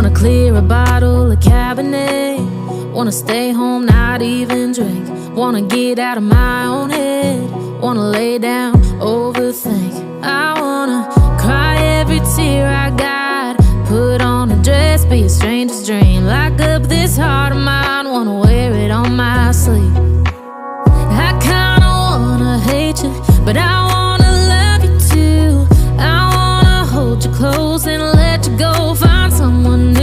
Wanna clear a bottle of Cabernet. Wanna stay home, not even drink. Wanna get out of my own head. Wanna lay down, overthink. I wanna cry every tear I got. Put on a dress, be a stranger's dream. Lock up this heart of mine, wanna wear it on my sleeve. I kinda wanna hate you, but I wanna love you too. I wanna hold you close and let you go, find someone new.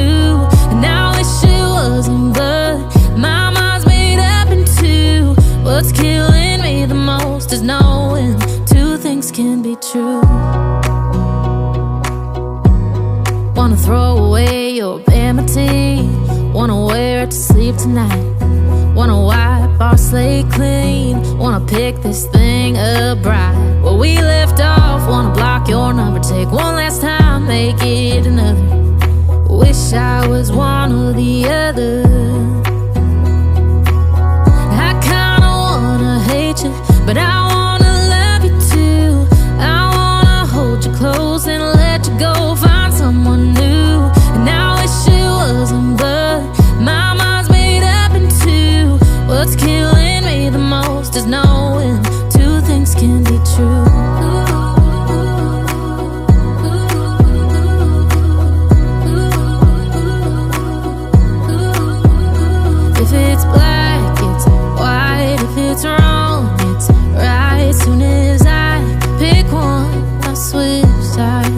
And I wish it wasn't, but my mind's made up in two. What's killing me the most is knowing two things can be true. Wanna throw away your vanity. Wanna wear it to sleep tonight. Wanna wipe our slate clean. Wanna pick this thing up right where we left off. Wanna block your number, take one last time, make it another. Wish I was one or the other. I kinda wanna hate you, but I wanna love you too. I wanna hold you close and let you go, find someone new. And I wish it wasn't, but my mind's made up in two. What's killing me the most is knowing two things can be true. If it's black, it's white. If it's wrong, it's right. Soon as I pick one, I switch sides.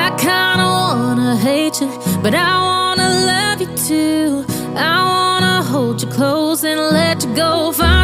I kinda wanna hate you, but I wanna love you too. I wanna hold you close and let you go, find